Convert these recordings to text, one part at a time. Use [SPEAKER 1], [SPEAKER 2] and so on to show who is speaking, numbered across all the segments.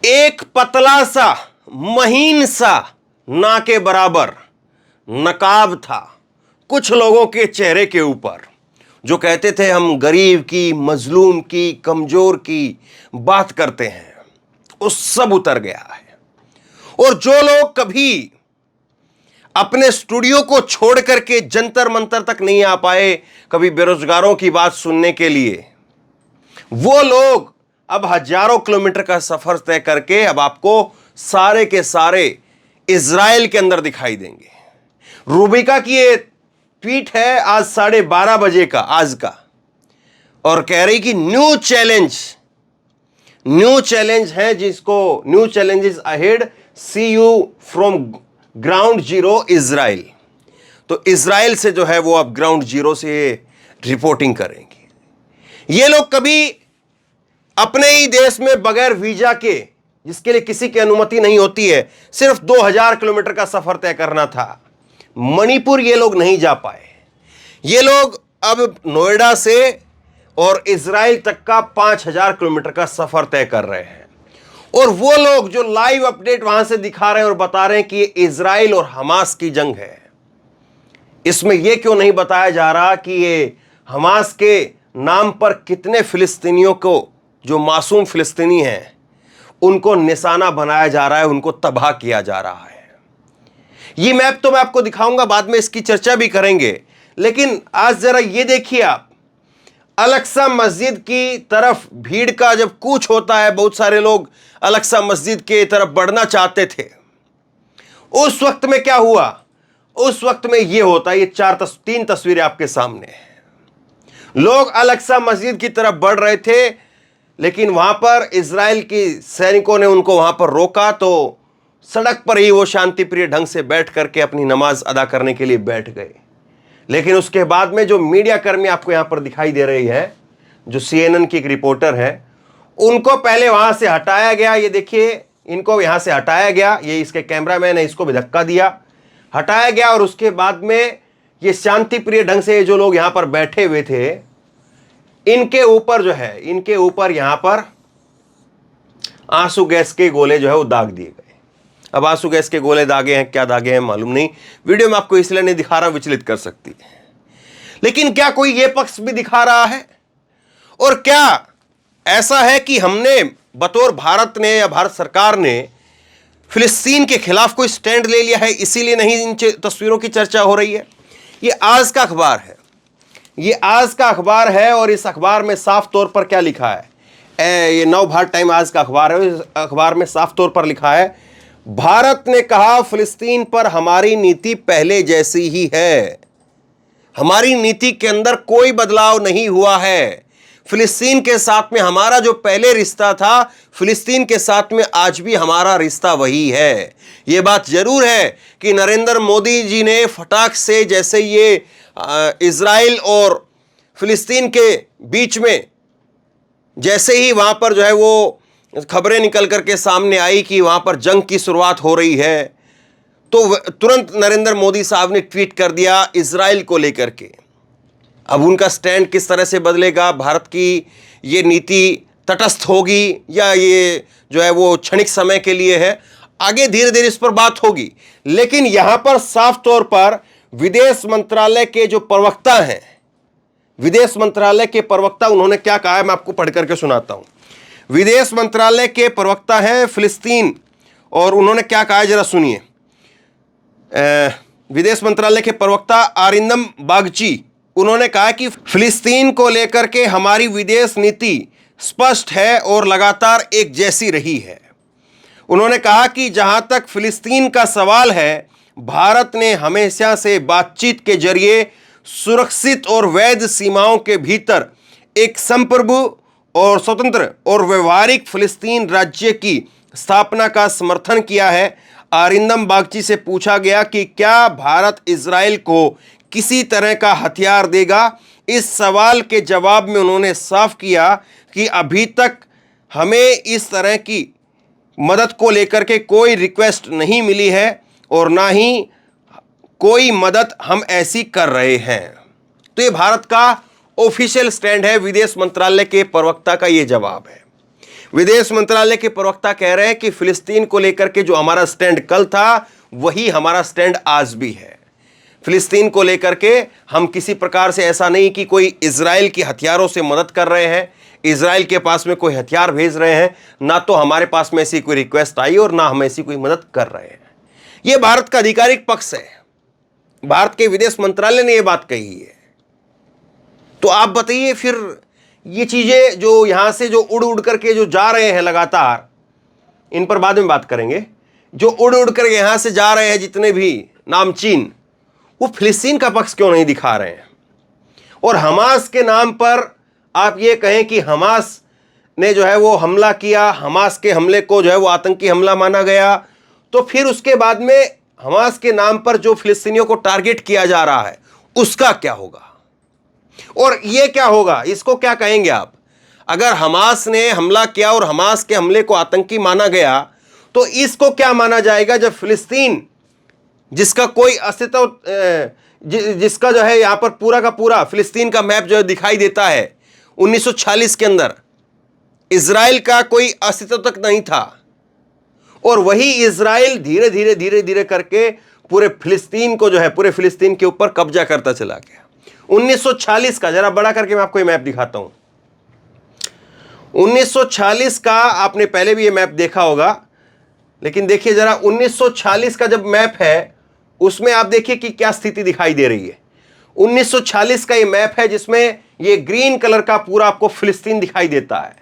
[SPEAKER 1] एक पतला सा महीन सा ना के बराबर नकाब था कुछ लोगों के चेहरे के ऊपर, जो कहते थे हम गरीब की, मजलूम की, कमजोर की बात करते हैं। वो सब उतर गया है। और जो लोग कभी अपने स्टूडियो को छोड़ करके जंतर मंतर तक नहीं आ पाए कभी बेरोजगारों की बात सुनने के लिए, वो लोग अब हजारों किलोमीटर का सफर तय करके अब आपको सारे के सारे इजराइल के अंदर दिखाई देंगे। रूबिका की ये ट्वीट है आज 12:30 बजे का आज का, और कह रही कि न्यू चैलेंज है, जिसको new challenges ahead, see you from ground zero Israel. तो इजराइल से जो है वो अब ग्राउंड जीरो से रिपोर्टिंग करेंगे। ये लोग कभी अपने ही देश में बगैर वीजा के, जिसके लिए किसी की अनुमति नहीं होती है, सिर्फ 2000 किलोमीटर का सफर तय करना था, मणिपुर ये लोग नहीं जा पाए। ये लोग अब नोएडा से और इजराइल तक का 5000 किलोमीटर का सफर तय कर रहे हैं। और वो लोग जो लाइव अपडेट वहां से दिखा रहे हैं और बता रहे हैं कि ये इजराइल और हमास की जंग है। इसमें यह क्यों नहीं बताया जा रहा कि ये हमास के नाम पर कितने फिलिस्तीनियों को, जो मासूम फिलिस्तीनी हैं, उनको निशाना बनाया जा रहा है, उनको तबाह किया जा रहा है। ये मैप तो मैं आपको दिखाऊंगा, बाद में इसकी चर्चा भी करेंगे। लेकिन आज जरा ये देखिए आप, अल-अक्सा मस्जिद की तरफ भीड़ का जब कूच होता है, बहुत सारे लोग अल-अक्सा मस्जिद के तरफ बढ़ना चाहते थे, उस वक्त में क्या हुआ? उस वक्त में ये होता है, ये 3 तस्वीरें आपके सामने हैं। लोग अल-अक्सा मस्जिद की तरफ बढ़ रहे थे, लेकिन वहां पर इजराइल की सैनिकों ने उनको वहां पर रोका, तो सड़क पर ही वो शांतिप्रिय ढंग से बैठ करके अपनी नमाज अदा करने के लिए बैठ गए। लेकिन उसके बाद में जो मीडिया कर्मी आपको यहां पर दिखाई दे रही है, जो CNN की एक रिपोर्टर है, उनको पहले वहां से हटाया गया। ये देखिए, इनको यहां से हटाया गया, ये इसके कैमरामैन है, इसको भी धक्का दिया, हटाया गया। और उसके बाद में ये शांतिप्रिय ढंग से जो लोग यहां पर बैठे हुए थे, इनके ऊपर जो है, इनके ऊपर यहां पर आंसू गैस के गोले जो है वो दाग दिए गए। अब आंसू गैस के गोले दागे हैं, क्या दागे हैं मालूम नहीं, वीडियो में आपको इसलिए नहीं दिखा रहा, विचलित कर सकती है। लेकिन क्या कोई ये पक्ष भी दिखा रहा है? और क्या ऐसा है कि हमने बतौर भारत ने या भारत सरकार ने फिलिस्तीन के खिलाफ कोई स्टैंड ले लिया है, इसीलिए नहीं इन तस्वीरों की चर्चा हो रही है? ये आज का अखबार है, ये आज का अखबार है, और इस अखबार में साफ तौर पर क्या लिखा है? ये नवभारत टाइम आज का अखबार है, इस अखबार में साफ तौर पर लिखा है, भारत ने कहा फिलिस्तीन पर हमारी नीति पहले जैसी ही है, हमारी नीति के अंदर कोई बदलाव नहीं हुआ है। फिलिस्तीन के साथ में हमारा जो पहले रिश्ता था, फिलिस्तीन के साथ में आज भी हमारा रिश्ता वही है। ये बात जरूर है कि नरेंद्र मोदी जी ने फटाक से, जैसे ये इजराइल और फिलिस्तीन के बीच में जैसे ही वहां पर जो है वो खबरें निकल करके सामने आई कि वहां पर जंग की शुरुआत हो रही है, तो तुरंत नरेंद्र मोदी साहब ने ट्वीट कर दिया इजराइल को लेकर के। अब उनका स्टैंड किस तरह से बदलेगा, भारत की ये नीति तटस्थ होगी या ये जो है वो क्षणिक समय के लिए है, आगे धीरे धीरे इस पर बात होगी। लेकिन यहां पर साफ तौर पर विदेश मंत्रालय के जो प्रवक्ता हैं, विदेश मंत्रालय के प्रवक्ता, उन्होंने क्या कहा है मैं आपको पढ़ करके सुनाता हूं। विदेश मंत्रालय के प्रवक्ता हैं फिलिस्तीन, और उन्होंने क्या कहा है जरा सुनिए। विदेश मंत्रालय के प्रवक्ता अरिंदम बागची, उन्होंने कहा कि फिलिस्तीन को लेकर के हमारी विदेश नीति स्पष्ट है और लगातार एक जैसी रही है। उन्होंने कहा कि जहां तक फिलिस्तीन का सवाल है, भारत ने हमेशा से बातचीत के जरिए सुरक्षित और वैध सीमाओं के भीतर एक संप्रभु और स्वतंत्र और व्यवहारिक फिलिस्तीन राज्य की स्थापना का समर्थन किया है। अरिंदम बागची से पूछा गया कि क्या भारत इजराइल को किसी तरह का हथियार देगा। इस सवाल के जवाब में उन्होंने साफ किया कि अभी तक हमें इस तरह की मदद को लेकर के कोई रिक्वेस्ट नहीं मिली है और ना ही कोई मदद हम ऐसी कर रहे हैं। तो ये भारत का ऑफिशियल स्टैंड है, विदेश मंत्रालय के प्रवक्ता का ये जवाब है। विदेश मंत्रालय के प्रवक्ता कह रहे हैं कि फिलिस्तीन को लेकर के जो हमारा स्टैंड कल था वही हमारा स्टैंड आज भी है। फिलिस्तीन को लेकर के हम किसी प्रकार से ऐसा नहीं कि कोई इजराइल की हथियारों से मदद कर रहे हैं, इजराइल के पास में कोई हथियार भेज रहे हैं, ना तो हमारे पास में ऐसी कोई रिक्वेस्ट आई और ना हम ऐसी कोई मदद कर रहे हैं। यह भारत का आधिकारिक पक्ष है, भारत के विदेश मंत्रालय ने यह बात कही है। तो आप बताइए फिर ये चीजें जो यहां से जो उड़ उड़ करके जो जा रहे हैं लगातार, इन पर बाद में बात करेंगे, जो उड़ उड़ करके यहां से जा रहे हैं जितने भी नामचीन, वो फिलिस्तीन का पक्ष क्यों नहीं दिखा रहे हैं? और हमास के नाम पर आप ये कहें कि हमास ने जो है वो हमला किया, हमास के हमले को जो है वो आतंकी हमला माना गया, तो फिर उसके बाद में हमास के नाम पर जो फिलिस्तीनियों को टारगेट किया जा रहा है उसका क्या होगा? और ये क्या होगा, इसको क्या कहेंगे आप? अगर हमास ने हमला किया और हमास के हमले को आतंकी माना गया तो इसको क्या माना जाएगा जब फिलिस्तीन जिसका कोई अस्तित्व जिसका जो है यहां पर पूरा का पूरा फिलिस्तीन का मैप जो है दिखाई देता है 1946 के अंदर, इजराइल का कोई अस्तित्व तक नहीं था और वही इजराइल धीरे धीरे धीरे धीरे करके पूरे फिलिस्तीन को जो है पूरे फिलिस्तीन के ऊपर कब्जा करता चला गया। 1940 का, जरा बड़ा करके मैं आपको ये मैप दिखाता हूं। 1940 का आपने पहले भी ये मैप देखा होगा, लेकिन देखिए जरा 1940 का जब मैप है उसमें आप देखिए कि क्या स्थिति दिखाई दे रही है। 1940 का ये मैप है जिसमें ये ग्रीन कलर का पूरा आपको फिलिस्तीन दिखाई देता है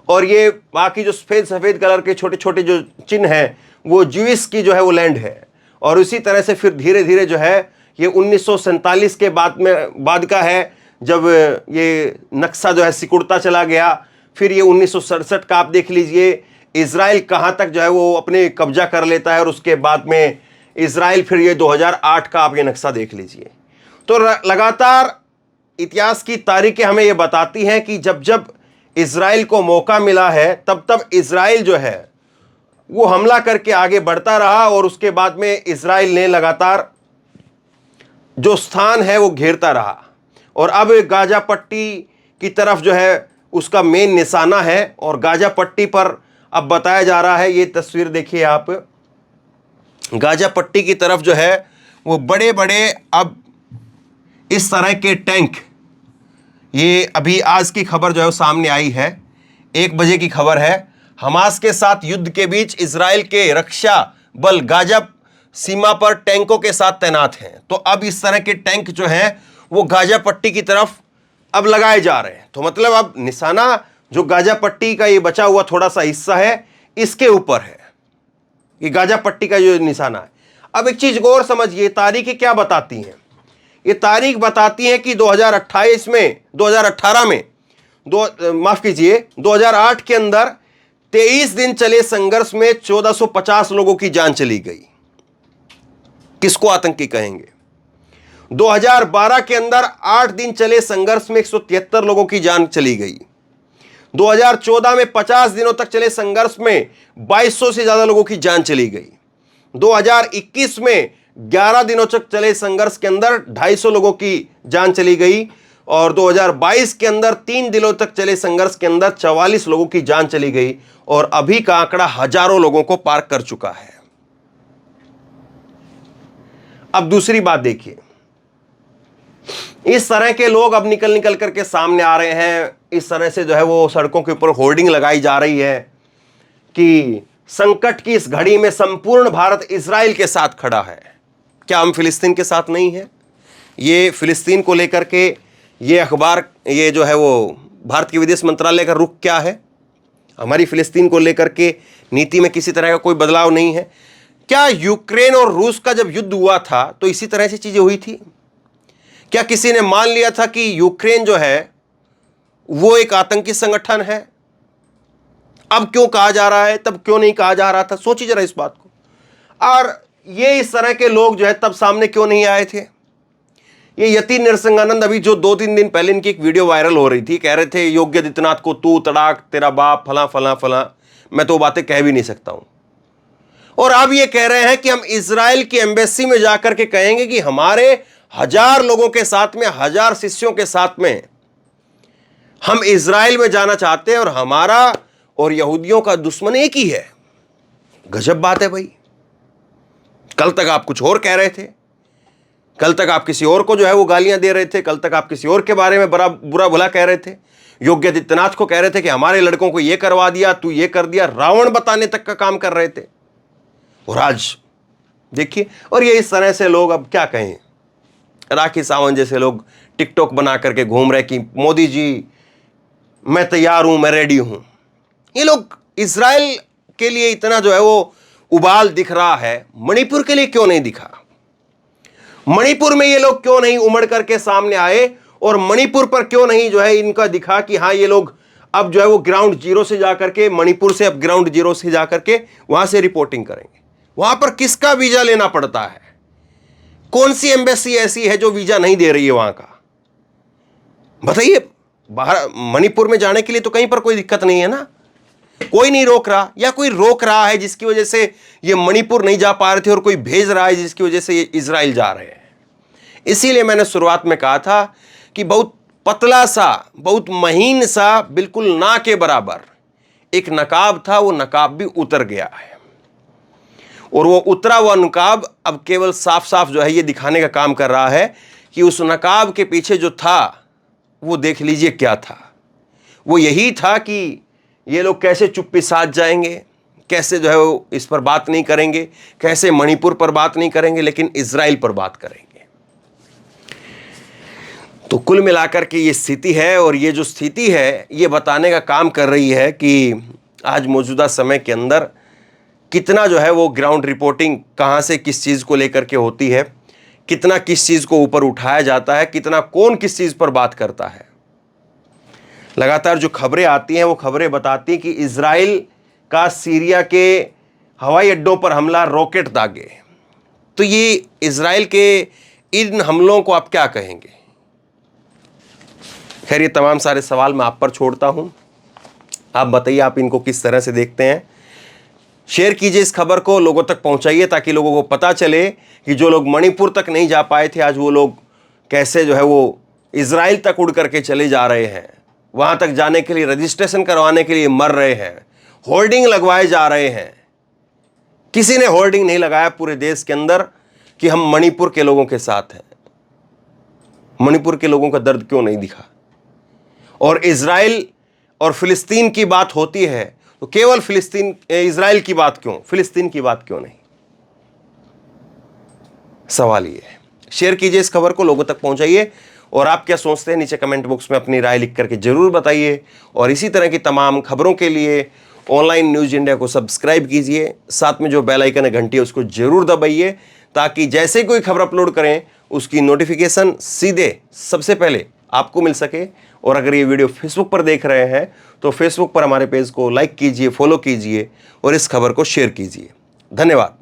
[SPEAKER 1] और ये बाकी जो सफेद सफेद कलर के छोटे छोटे जो चिन्ह हैं वो ज्यूइश की जो है वो लैंड है। और उसी तरह से फिर धीरे धीरे जो है ये 1947 के बाद का है जब ये नक्शा जो है सिकुड़ता चला गया। फिर ये 1967 का आप देख लीजिए, इजराइल कहाँ तक जो है वो अपने कब्जा कर लेता है और उसके बाद में इजराइल, फिर ये 2008 का आप ये नक्शा देख लीजिए। तो लगातार इतिहास की तारीखें हमें ये बताती हैं कि जब जब इजराइल को मौका मिला है तब तब इजराइल जो है वो हमला करके आगे बढ़ता रहा और उसके बाद में इजराइल ने लगातार जो स्थान है वो घेरता रहा और अब गाजा पट्टी की तरफ जो है उसका मेन निशाना है। और गाजा पट्टी पर अब बताया जा रहा है, ये तस्वीर देखिए आप, गाजा पट्टी की तरफ जो है वो बड़े बड़े अब इस तरह के टैंक, ये अभी आज की खबर जो है वो सामने आई है, 1 बजे की खबर है। हमास के साथ युद्ध के बीच इजराइल के रक्षा बल गाजा सीमा पर टैंकों के साथ तैनात हैं। तो अब इस तरह के टैंक जो हैं वो गाजा पट्टी की तरफ अब लगाए जा रहे हैं। तो मतलब अब निशाना जो गाजा पट्टी का ये बचा हुआ थोड़ा सा हिस्सा है इसके ऊपर है, ये गाजा पट्टी का जो निशाना है। अब एक चीज गौर समझिए, तारीखें क्या बताती हैं? ये तारीख बताती है कि 2018 में 2008 के अंदर 23 दिन चले संघर्ष में 1450 लोगों की जान चली गई। किसको आतंकी कहेंगे? 2012 के अंदर 8 दिन चले संघर्ष में 173 लोगों की जान चली गई। 2014 में 50 दिनों तक चले संघर्ष में 2200 से ज्यादा लोगों की जान चली गई। 2021 में 11 दिनों तक चले संघर्ष के अंदर 250 लोगों की जान चली गई और 2022 के अंदर 3 दिनों तक चले संघर्ष के अंदर 44 लोगों की जान चली गई और अभी का आंकड़ा हजारों लोगों को पार कर चुका है। अब दूसरी बात देखिए, इस तरह के लोग अब निकल निकल करके सामने आ रहे हैं। इस तरह से जो है वो सड़कों के ऊपर होर्डिंग लगाई जा रही है कि संकट की इस घड़ी में संपूर्ण भारत इजराइल के साथ खड़ा है। क्या हम फिलिस्तीन के साथ नहीं है? ये फिलिस्तीन को लेकर के ये अखबार, ये जो है वो भारत के विदेश मंत्रालय का रुख क्या है? हमारी फिलिस्तीन को लेकर के नीति में किसी तरह का कोई बदलाव नहीं है। क्या यूक्रेन और रूस का जब युद्ध हुआ था तो इसी तरह से चीजें हुई थी? क्या किसी ने मान लिया था कि यूक्रेन जो है वो एक आतंकी संगठन है? अब क्यों कहा जा रहा है, तब क्यों नहीं कहा जा रहा था? सोचिए जरा इस बात को। और ये इस तरह के लोग जो है तब सामने क्यों नहीं आए थे? ये यति नरसिंहानंद, अभी जो 2-3 दिन पहले इनकी एक वीडियो वायरल हो रही थी, कह रहे थे योगी आदित्यनाथ को तू तड़ाक, तेरा बाप, फला फला फला, मैं तो बातें कह भी नहीं सकता हूं। और अब ये कह रहे हैं कि हम इजराइल की एम्बेसी में जाकर के कहेंगे कि हमारे 1000 लोगों के साथ में, 1000 शिष्यों के साथ में हम इजराइल में जाना चाहते हैं और हमारा और यहूदियों का दुश्मन एक ही है। गजब बात है भाई। कल तक आप कुछ और कह रहे थे, कल तक आप किसी और को जो है वो गालियां दे रहे थे, कल तक आप किसी और के बारे में बुरा भला कह रहे थे, योगी आदित्यनाथ को कह रहे थे कि हमारे लड़कों को ये करवा दिया, तू ये कर दिया, रावण बताने तक का काम कर रहे थे। और आज देखिए, और ये इस तरह से लोग, अब क्या कहें, राखी सावंत जैसे लोग टिकटॉक बना करके घूम रहे कि मोदी जी मैं तैयार हूं, मैं रेडी हूं। ये लोग इजराइल के लिए इतना जो है वो उबाल दिख रहा है, मणिपुर के लिए क्यों नहीं दिखा? मणिपुर में ये लोग क्यों नहीं उमड़ करके सामने आए, और मणिपुर पर क्यों नहीं जो है इनका दिखा कि हाँ ये लोग अब जो है वो ग्राउंड जीरो से जाकर के, मणिपुर से अब ग्राउंड जीरो से जाकर के वहां से रिपोर्टिंग करेंगे। वहां पर किसका वीजा लेना पड़ता है? कौन सी एम्बेसी ऐसी है जो वीजा नहीं दे रही है वहां का? बताइए। बाहर मणिपुर में जाने के लिए तो कहीं पर कोई दिक्कत नहीं है ना, कोई नहीं रोक रहा, या कोई रोक रहा है जिसकी वजह से ये मणिपुर नहीं जा पा रहे थे, और कोई भेज रहा है जिसकी वजह से ये इजराइल जा रहे हैं। इसीलिए मैंने शुरुआत में कहा था कि बहुत पतला सा, बहुत महीन सा, बिल्कुल ना के बराबर एक नकाब था, वो नकाब भी उतर गया है। और वो उतरा हुआ नकाब अब केवल साफ साफ जो है ये दिखाने का काम कर रहा है कि उस नकाब के पीछे जो था वो देख लीजिए क्या था। वो यही था कि ये लोग कैसे चुप्पी साध जाएंगे, कैसे जो है वो इस पर बात नहीं करेंगे, कैसे मणिपुर पर बात नहीं करेंगे, लेकिन इजराइल पर बात करेंगे। तो कुल मिलाकर के ये स्थिति है, और ये जो स्थिति है ये बताने का काम कर रही है कि आज मौजूदा समय के अंदर कितना जो है वो ग्राउंड रिपोर्टिंग कहाँ से किस चीज़ को लेकर के होती है, कितना किस चीज़ को ऊपर उठाया जाता है, कितना कौन किस चीज़ पर बात करता है। लगातार जो खबरें आती हैं वो खबरें बताती हैं कि इजराइल का सीरिया के हवाई अड्डों पर हमला, रॉकेट दागे। तो ये इजराइल के इन हमलों को आप क्या कहेंगे? खैर, ये तमाम सारे सवाल मैं आप पर छोड़ता हूं। आप बताइए, आप इनको किस तरह से देखते हैं? शेयर कीजिए इस खबर को, लोगों तक पहुंचाइए, ताकि लोगों को पता चले कि जो लोग मणिपुर तक नहीं जा पाए थे, आज वो लोग कैसे जो है वो इजराइल तक उड़ करके चले जा रहे हैं, वहां तक जाने के लिए रजिस्ट्रेशन करवाने के लिए मर रहे हैं, होर्डिंग लगवाए जा रहे हैं। किसी ने होर्डिंग नहीं लगाया पूरे देश के अंदर कि हम मणिपुर के लोगों के साथ हैं। मणिपुर के लोगों का दर्द क्यों नहीं दिखा? और इजराइल और फिलिस्तीन की बात होती है तो केवल इजराइल की बात क्यों, फिलिस्तीन की बात क्यों नहीं? सवाल ये है। शेयर कीजिए इस खबर को, लोगों तक पहुंचाइए, और आप क्या सोचते हैं नीचे कमेंट बॉक्स में अपनी राय लिख करके जरूर बताइए। और इसी तरह की तमाम खबरों के लिए ऑनलाइन न्यूज़ इंडिया को सब्सक्राइब कीजिए, साथ में जो बेल आइकन है घंटी है उसको जरूर दबाइए, ताकि जैसे कोई खबर अपलोड करें उसकी नोटिफिकेशन सीधे सबसे पहले आपको मिल सके। और अगर ये वीडियो फेसबुक पर देख रहे हैं तो फेसबुक पर हमारे पेज को लाइक कीजिए, फॉलो कीजिए, और इस खबर को शेयर कीजिए। धन्यवाद।